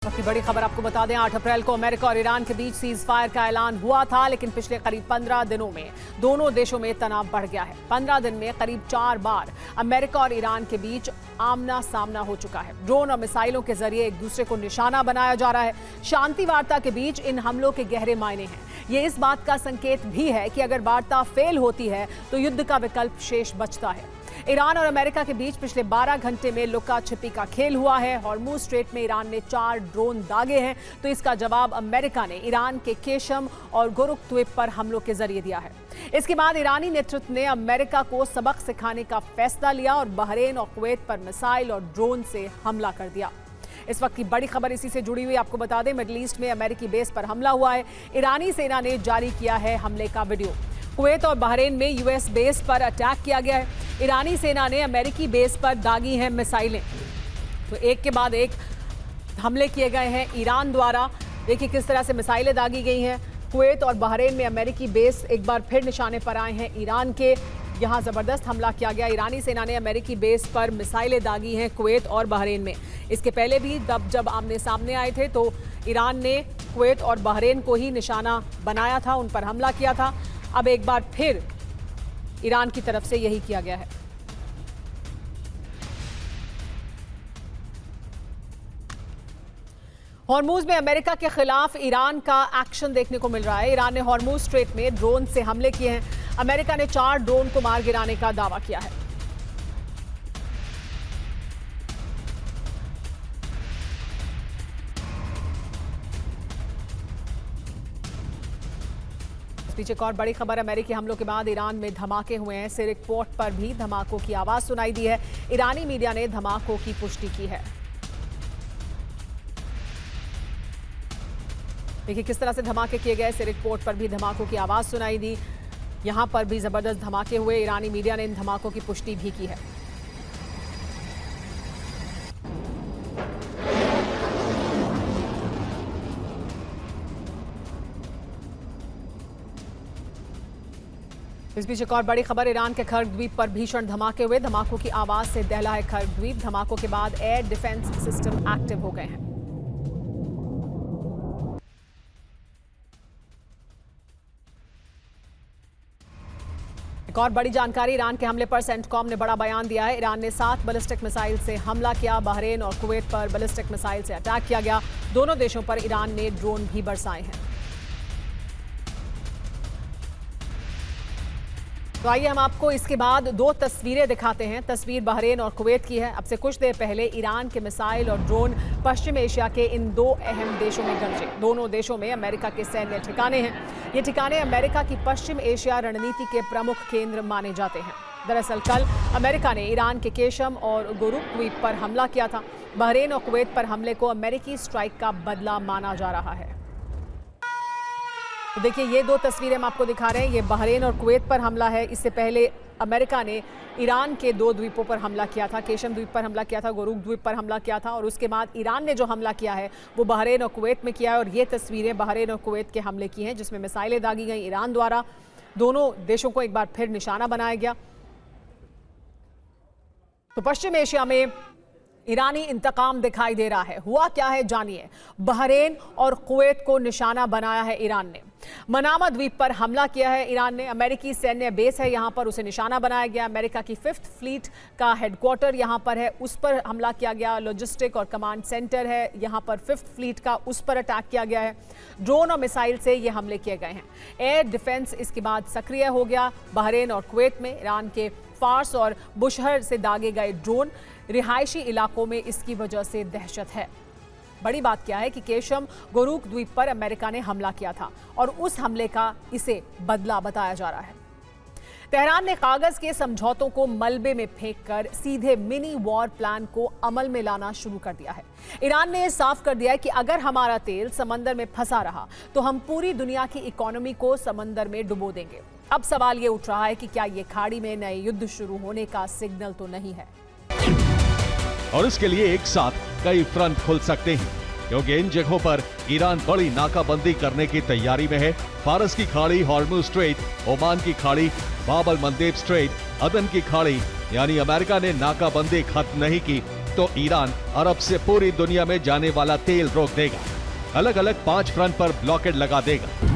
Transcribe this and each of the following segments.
सबसे बड़ी खबर आपको बता दें, 8 अप्रैल को अमेरिका और ईरान के बीच सीज फायर का ऐलान हुआ था, लेकिन पिछले करीब 15 दिनों में दोनों देशों में तनाव बढ़ गया है। 15 दिन में करीब 4 बार अमेरिका और ईरान के बीच आमना सामना हो चुका है। ड्रोन और मिसाइलों के जरिए एक दूसरे को निशाना बनाया जा रहा है। शांति वार्ता के बीच इन हमलों के गहरे मायने हैं। ये इस बात का संकेत भी है कि अगर वार्ता फेल होती है तो युद्ध का विकल्प शेष बचता है। ईरान और अमेरिका के बीच पिछले 12 घंटे में लुका छिपी का खेल हुआ है। हॉर्मुज स्ट्रेट में ईरान ने 4 ड्रोन दागे हैं, तो इसका जवाब अमेरिका ने ईरान के केशम और गुरुक द्वीप पर हमलों के जरिए दिया है। इसके बाद ईरानी नेतृत्व ने अमेरिका को सबक सिखाने का फैसला लिया और बहरीन और कुवैत पर मिसाइल और ड्रोन से हमला कर दिया। इस वक्त की बड़ी खबर इसी से जुड़ी हुई आपको बता दें, मिडिल ईस्ट में अमेरिकी बेस पर हमला हुआ है। ईरानी सेना ने जारी किया है हमले का वीडियो। कुवैत और बहरीन में यूएस बेस पर अटैक किया गया है। ईरानी सेना ने अमेरिकी बेस पर दागी हैं मिसाइलें। तो एक के बाद एक हमले किए गए हैं ईरान द्वारा। देखिए किस तरह से मिसाइलें दागी गई हैं। कुवैत और बहरीन में अमेरिकी बेस एक बार फिर निशाने पर आए हैं ईरान के। यहां जबरदस्त हमला किया गया। ईरानी सेना ने अमेरिकी बेस पर मिसाइलें दागी हैं कुवैत और बहरीन में। इसके पहले भी जब आमने सामने आए थे तो ईरान ने कुवैत और बहरीन को ही निशाना बनाया था, उन पर हमला किया था। अब एक बार फिर ईरान की तरफ से यही किया गया है। हॉर्मुज में अमेरिका के खिलाफ ईरान का एक्शन देखने को मिल रहा है। ईरान ने हॉर्मुज स्ट्रेट में ड्रोन से हमले किए हैं। अमेरिका ने 4 ड्रोन को मार गिराने का दावा किया है। पीछे एक और बड़ी खबर, अमेरिकी हमलों के बाद ईरान में धमाके हुए हैं। सिरिक पोर्ट पर भी धमाकों की आवाज सुनाई दी है। ईरानी मीडिया ने धमाकों की पुष्टि की है। देखिए किस तरह से धमाके किए गए। सिरिक पोर्ट पर भी धमाकों की आवाज सुनाई दी। यहां पर भी जबरदस्त धमाके हुए। ईरानी मीडिया ने इन धमाकों की पुष्टि भी की है। इस बीच एक और बड़ी खबर, ईरान के खर्ग द्वीप पर भीषण धमाके हुए। धमाकों की आवाज से दहला है खर्ग द्वीप। धमाकों के बाद एयर डिफेंस सिस्टम एक्टिव हो गए हैं। एक और बड़ी जानकारी, ईरान के हमले पर सेंटकॉम ने बड़ा बयान दिया है। ईरान ने 7 बैलिस्टिक मिसाइल से हमला किया। बहरीन और कुवैत पर बैलिस्टिक मिसाइल से अटैक किया गया। दोनों देशों पर ईरान ने ड्रोन भी बरसाए हैं। तो आइए हम आपको इसके बाद 2 तस्वीरें दिखाते हैं। तस्वीर बहरीन और कुवैत की है। अब से कुछ देर पहले ईरान के मिसाइल और ड्रोन पश्चिम एशिया के इन 2 अहम देशों में गरजे। दोनों देशों में अमेरिका के सैन्य ठिकाने हैं। ये ठिकाने अमेरिका की पश्चिम एशिया रणनीति के प्रमुख केंद्र माने जाते हैं। दरअसल कल अमेरिका ने ईरान के केशम और गुरुक द्वीप पर हमला किया था। बहरीन और कुवैत पर हमले को अमेरिकी स्ट्राइक का बदला माना जा रहा है। तो देखिए ये 2 तस्वीरें हम आपको दिखा रहे हैं। ये बहरीन और कुवैत पर हमला है। इससे पहले अमेरिका ने ईरान के 2 द्वीपों पर हमला किया था। केशम द्वीप पर हमला किया था, गुरुक द्वीप पर हमला किया था और उसके बाद ईरान ने जो हमला किया है वो बहरीन और कुवैत में किया है। और ये तस्वीरें बहरीन और कुवैत के हमले की हैं जिसमें मिसाइलें दागी गई ईरान द्वारा। दोनों देशों को एक बार फिर निशाना बनाया गया। तो पश्चिम एशिया में ईरानी इंतकाम दिखाई दे रहा है। हुआ क्या है जानिए। बहरीन और कुवैत को निशाना बनाया है ईरान ने। मनामा द्वीप पर हमला किया है ईरान ने। अमेरिकी सैन्य बेस है यहां पर, उसे निशाना बनाया गया। अमेरिका की 5th फ्लीट का हेडक्वार्टर यहां पर है, उस पर हमला किया गया। लॉजिस्टिक और कमांड सेंटर है यहां पर 5th फ्लीट का, उस पर अटैक किया गया है। ड्रोन और मिसाइल से ये हमले किए गए हैं। एयर डिफेंस इसके बाद सक्रिय हो गया। बहरीन और कुवैत में ईरान के फार्स और बुशहर से दागे गए ड्रोन। रिहायशी इलाकों में इसकी वजह से दहशत है। बड़ी बात क्या है कि केशम गुरुक द्वीप पर अमेरिका ने हमला किया था और उस हमले का इसे बदला बताया जा रहा है। तेहरान ने कागज के समझौतों को मलबे में फेंककर सीधे मिनी वॉर प्लान को अमल में लाना शुरू कर दिया है। ईरान ने साफ कर दिया है कि अगर हमारा तेल समंदर में फंसा रहा तो हम पूरी दुनिया की इकोनॉमी को समंदर में डुबो देंगे। अब सवाल ये उठ रहा है कि क्या ये खाड़ी में नए युद्ध शुरू होने का सिग्नल तो नहीं है। और इसके लिए एक साथ कई फ्रंट खुल सकते हैं, क्योंकि इन जगहों पर ईरान बड़ी नाकाबंदी करने की तैयारी में है। फारस की खाड़ी, हॉर्मुज स्ट्रेट, ओमान की खाड़ी, बाब अल मंदेब स्ट्रेट, अदन की खाड़ी, यानी अमेरिका ने नाकाबंदी खत्म नहीं की तो ईरान अरब से पूरी दुनिया में जाने वाला तेल रोक देगा। अलग अलग 5 फ्रंट पर ब्लॉकेड लगा देगा।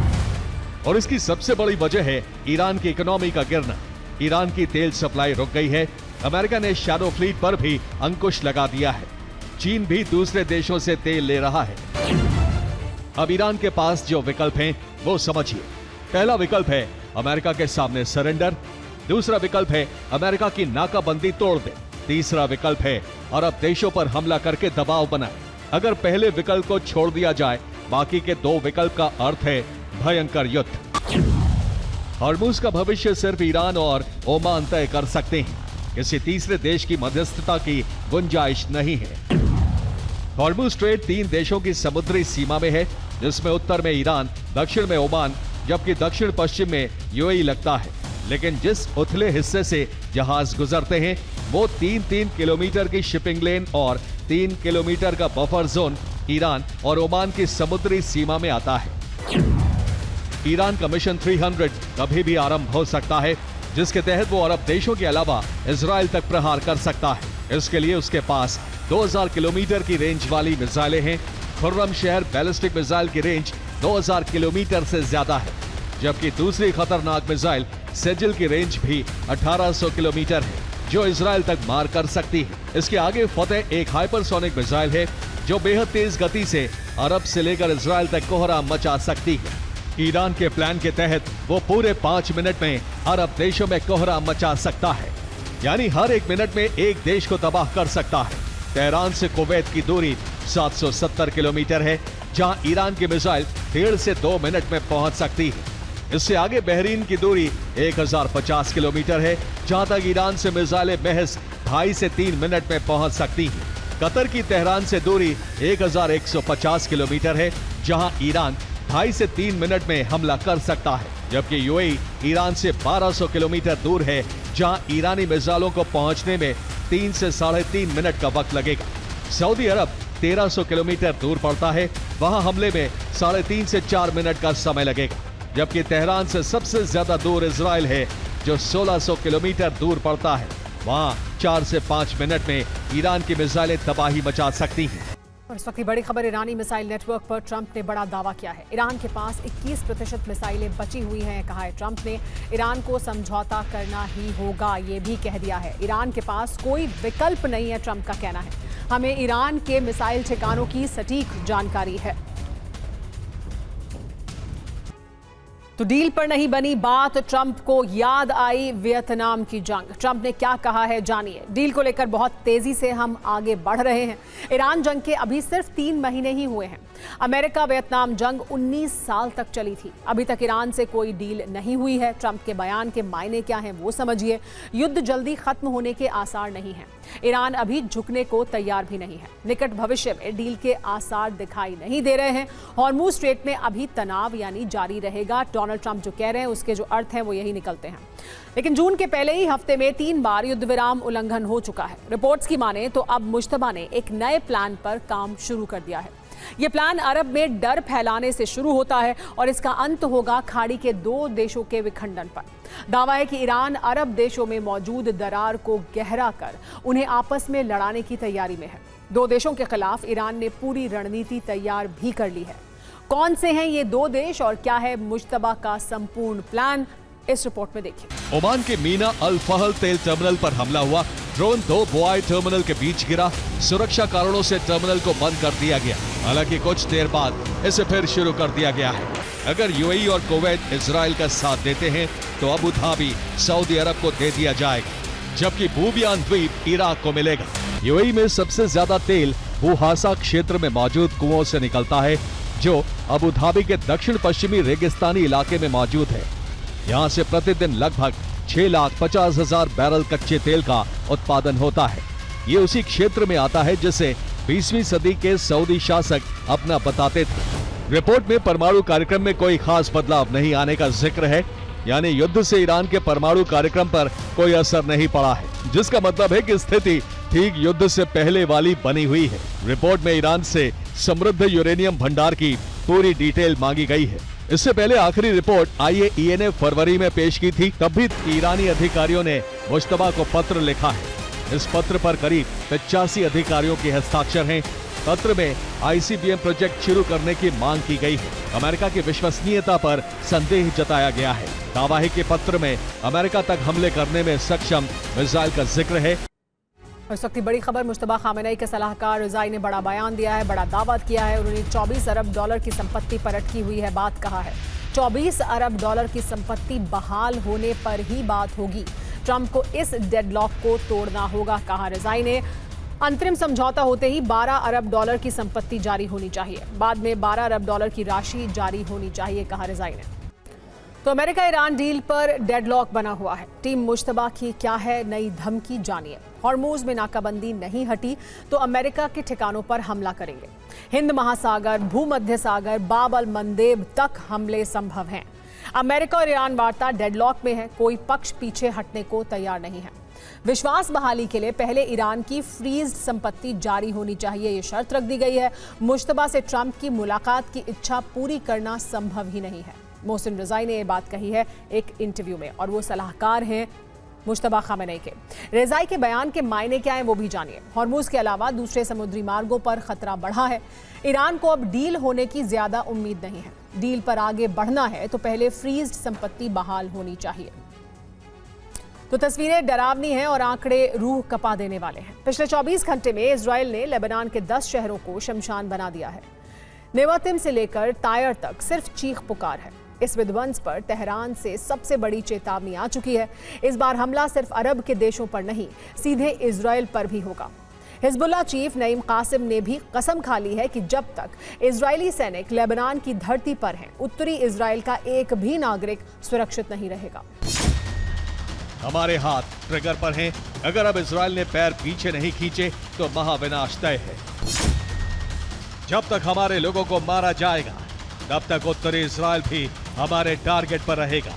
और इसकी सबसे बड़ी वजह है ईरान की इकोनॉमी का गिरना। ईरान की तेल सप्लाई रुक गई है। अमेरिका ने शैडो फ्लीट पर भी अंकुश लगा दिया है। चीन भी दूसरे देशों से तेल ले रहा है। अब ईरान के पास जो विकल्प हैं वो समझिए। पहला विकल्प है अमेरिका के सामने सरेंडर। दूसरा विकल्प है अमेरिका की नाकाबंदी तोड़ दे। तीसरा विकल्प है अरब देशों पर हमला करके दबाव बनाए। अगर पहले विकल्प को छोड़ दिया जाए, बाकी के 2 विकल्प का अर्थ है भयंकर युद्ध। हॉर्मुज का भविष्य सिर्फ ईरान और ओमान तय कर सकते हैं। किसी तीसरे देश की मध्यस्थता की गुंजाइश नहीं है। हॉर्मुज स्ट्रेट 3 देशों की समुद्री सीमा में है, जिसमें उत्तर में ईरान, दक्षिण में ओमान, जबकि दक्षिण पश्चिम में यूएई लगता है। लेकिन जिस उथले हिस्से से जहाज गुजरते हैं वो 3-3 किलोमीटर की शिपिंग लेन और 3 किलोमीटर का बफर जोन ईरान और ओमान की समुद्री सीमा में आता है। ईरान का मिशन 300 कभी भी आरंभ हो सकता है, जिसके तहत वो अरब देशों के अलावा इजराइल तक प्रहार कर सकता है। इसके लिए उसके पास 2000 किलोमीटर की रेंज वाली मिसाइलें हैं। खुर्रम शहर बैलिस्टिक मिसाइल की रेंज 2000 किलोमीटर से ज्यादा है, जबकि दूसरी खतरनाक मिसाइल सेजिल की रेंज भी 1800 किलोमीटर है, जो इजराइल तक मार कर सकती है। इसके आगे फतेह एक हाइपरसोनिक मिसाइल है, जो बेहद तेज गति से अरब से लेकर इजराइल तक कोहराम मचा सकती है। ईरान के प्लान के तहत वो पूरे 5 मिनट में अरब देशों में कोहराम मचा सकता है, यानी हर 1 मिनट में एक देश को तबाह कर सकता है। तेहरान से कुवैत की दूरी 770 किलोमीटर है, जहां ईरान की मिसाइल 1.5 से 2 मिनट में पहुंच सकती है। इससे आगे बहरीन की दूरी 1050 किलोमीटर है, जहां तक ईरान से मिसाइलें महज 2.5 से 3 मिनट में पहुंच सकती हैं। कतर की तेहरान से दूरी 1150 किलोमीटर है, जहां ईरान 2.5 से 3 मिनट में हमला कर सकता है, जबकि यूएई ईरान से 1200 किलोमीटर दूर है, जहां ईरानी मिसाइलों को पहुंचने में 3 से 3.5 मिनट का वक्त लगेगा। सऊदी अरब 1300 किलोमीटर दूर पड़ता है, वहां हमले में 3.5 से 4 मिनट का समय लगेगा, जबकि तेहरान से सबसे ज्यादा दूर इजराइल है, जो 1600 किलोमीटर दूर पड़ता है। वहां 4 से 5 मिनट में ईरान की मिसाइलें तबाही मचा सकती हैं। और इस वक्त की बड़ी खबर, ईरानी मिसाइल नेटवर्क पर ट्रंप ने बड़ा दावा किया है। ईरान के पास 21% मिसाइलें बची हुई हैं, कहा है ट्रंप ने। ईरान को समझौता करना ही होगा, ये भी कह दिया है। ईरान के पास कोई विकल्प नहीं है, ट्रंप का कहना है। हमें ईरान के मिसाइल ठिकानों की सटीक जानकारी है। तो डील पर नहीं बनी बात, ट्रंप को याद आई वियतनाम की जंग। ट्रंप ने क्या कहा है, जानिए। डील को लेकर बहुत तेजी से हम आगे बढ़ रहे हैं। ईरान जंग के अभी सिर्फ 3 महीने ही हुए हैं। अमेरिका वियतनाम जंग 19 साल तक चली थी। अभी तक ईरान से कोई डील नहीं हुई है। ट्रंप के बयान के मायने क्या हैं वो समझिए। युद्ध जल्दी खत्म होने के आसार नहीं हैं। ईरान अभी झुकने को तैयार भी नहीं है। निकट भविष्य में डील के आसार दिखाई नहीं दे रहे हैं। हॉर्मुज स्ट्रेट में अभी तनाव यानी जारी रहेगा। डोनाल्ड ट्रंप जो कह रहे हैं उसके जो अर्थ हैं वो यही निकलते हैं। लेकिन जून के पहले ही हफ्ते में 3 बार युद्ध विराम उल्लंघन हो चुका है। रिपोर्ट्स की माने तो अब मुश्तबा ने एक नए प्लान पर काम शुरू कर दिया है। ये प्लान अरब में डर फैलाने से शुरू होता है और इसका अंत होगा खाड़ी के 2 देशों के विखंडन पर। दावा है कि ईरान अरब देशों में मौजूद दरार को गहरा कर उन्हें आपस में लड़ाने की तैयारी में है। 2 देशों के खिलाफ ईरान ने पूरी रणनीति तैयार भी कर ली है। कौन से हैं ये 2 देश और क्या है मुश्तबा का संपूर्ण प्लान, इस रिपोर्ट में देखिए। ओमान के मीना अल फहल तेल टर्मिनल पर हमला हुआ। ड्रोन 2 बोआई टर्मिनल के बीच गिरा। सुरक्षा कारणों से टर्मिनल को बंद कर दिया गया। हालांकि कुछ देर बाद इसे फिर शुरू कर दिया गया है। अगर यूएई और कुवैत इजराइल का साथ देते हैं तो अबू धाबी सऊदी अरब को दे दिया जाएगा, जबकि बूबियान द्वीप इराक को मिलेगा। यूएई में सबसे ज्यादा तेल बुहासा क्षेत्र में मौजूद कुओं से निकलता है, जो अबू धाबी के दक्षिण पश्चिमी रेगिस्तानी इलाके में मौजूद है। यहाँ से प्रतिदिन लगभग 6,50,000 बैरल कच्चे तेल का उत्पादन होता है। ये उसी क्षेत्र में आता है जिसे 20वीं सदी के सऊदी शासक अपना बताते थे। रिपोर्ट में परमाणु कार्यक्रम में कोई खास बदलाव नहीं आने का जिक्र है, यानी युद्ध से ईरान के परमाणु कार्यक्रम पर कोई असर नहीं पड़ा है, जिसका मतलब है कि स्थिति ठीक युद्ध से पहले वाली बनी हुई है। रिपोर्ट में ईरान से समृद्ध यूरेनियम भंडार की पूरी डिटेल मांगी गई है। इससे पहले आखिरी रिपोर्ट IAEA ने फरवरी में पेश की थी। तब भी ईरानी अधिकारियों ने मुश्तबा को पत्र लिखा है। इस पत्र पर करीब 85 अधिकारियों के हस्ताक्षर हैं। पत्र में आईसीबीएम प्रोजेक्ट शुरू करने की मांग की गई है। अमेरिका की विश्वसनीयता पर संदेह जताया गया है। दावा है कि पत्र में अमेरिका तक हमले करने में सक्षम मिसाइल का जिक्र है। इस वक्त की बड़ी खबर, मुश्तबा खामेनेई के सलाहकार रिजाई ने बड़ा बयान दिया है, बड़ा दावा किया है। उन्होंने 24 अरब डॉलर की संपत्ति पर अटकी हुई है बात कहा है। 24 अरब डॉलर की संपत्ति बहाल होने पर ही बात होगी। ट्रंप को इस डेडलॉक को तोड़ना होगा, कहा रिजाई ने। अंतरिम समझौता होते ही 12 अरब डॉलर की संपत्ति जारी होनी चाहिए, बाद में 12 अरब डॉलर की राशि जारी होनी चाहिए, कहा रिजाई ने। तो अमेरिका ईरान डील पर डेडलॉक बना हुआ है। टीम मुश्तबा की क्या है नई धमकी, जानिए। हॉर्मूज में नाकाबंदी नहीं हटी तो अमेरिका के ठिकानों पर हमला करेंगे। हिंद महासागर, भूमध्य सागर, बाब अल मंदेब तक हमले संभव हैं। अमेरिका और ईरान वार्ता डेडलॉक में है, कोई पक्ष पीछे हटने को तैयार नहीं है। विश्वास बहाली के लिए पहले ईरान की फ्रीज संपत्ति जारी होनी चाहिए, ये शर्त रख दी गई है। मुश्तबा से ट्रंप की मुलाकात की इच्छा पूरी करना संभव ही नहीं है। मोहसिन रिजाई ने यह बात कही है एक इंटरव्यू में, और वो सलाहकार हैं मुश्तबा खामेनेई के। रिजाई के बयान के मायने क्या है वो भी जानिए। हॉर्मूज के अलावा दूसरे समुद्री मार्गों पर खतरा बढ़ा है। ईरान को अब डील होने की ज्यादा उम्मीद नहीं है। डील पर आगे बढ़ना है तो पहले फ्रीज संपत्ति बहाल होनी चाहिए। तो तस्वीरें डरावनी हैं और आंकड़े रूह कपा देने वाले हैं। पिछले 24 घंटे में इजराइल ने लेबनान के 10 शहरों को शमशान बना दिया है। नेवातिम से लेकर तायर तक सिर्फ चीख पुकार है। इस विध्वंस पर तेहरान से सबसे बड़ी चेतावनी आ चुकी है। इस बार हमला सिर्फ अरब के देशों पर नहीं, सीधे इजराइल पर भी होगा। हिजबुल्लाह चीफ नईम कासिम ने भी कसम खा ली है कि जब तक इजरायली सैनिक लेबनान की धरती पर हैं, उत्तरी इजराइल का एक भी नागरिक सुरक्षित नहीं रहेगा। हमारे हाथ ट्रिगर पर हैं। अगर अब इजराइल ने पैर पीछे नहीं खींचे तो महाविनाश तय है। जब तक हमारे लोगों को मारा जाएगा तब तक उत्तरी इजराइल भी हमारे टारगेट पर रहेगा।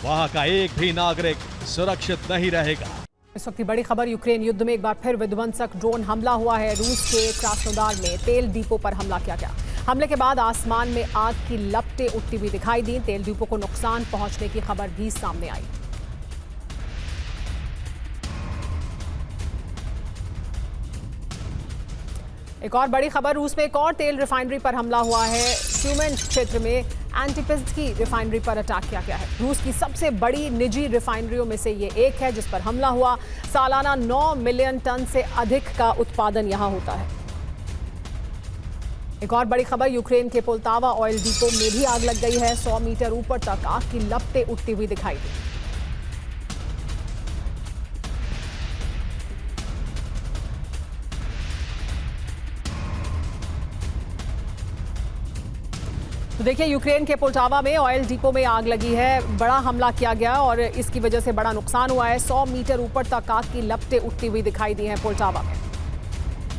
वहां का एक भी नागरिक सुरक्षित नहीं रहेगा। इस वक्त की बड़ी खबर, यूक्रेन युद्ध में एक बार फिर विध्वंसक ड्रोन हमला हुआ है। रूस के क्रास्नोदार में तेल डिपो पर हमला किया गया। हमले के बाद आसमान में आग की लपटें उठती हुई दिखाई दी। तेल डिपो को नुकसान पहुंचने की खबर भी सामने आई। एक और बड़ी खबर, रूस में एक और तेल रिफाइनरी पर हमला हुआ है। ट्यूमेन क्षेत्र में एंटीपिस्ट की रिफाइनरी पर अटैक किया गया है। रूस की सबसे बड़ी निजी रिफाइनरियों में से ये एक है जिस पर हमला हुआ। सालाना 9 मिलियन टन से अधिक का उत्पादन यहां होता है। एक और बड़ी खबर, यूक्रेन के पोल्टावा ऑयल डिपो में भी आग लग गई है। 100 मीटर ऊपर तक आग की लपटें उठती हुई दिखाई दी। तो देखिए, यूक्रेन के पोल्टावा में ऑयल डिपो में आग लगी है। बड़ा हमला किया गया और इसकी वजह से बड़ा नुकसान हुआ है। 100 मीटर ऊपर तक आग की लपटें उठती हुई दिखाई दी हैं पोल्टावा में।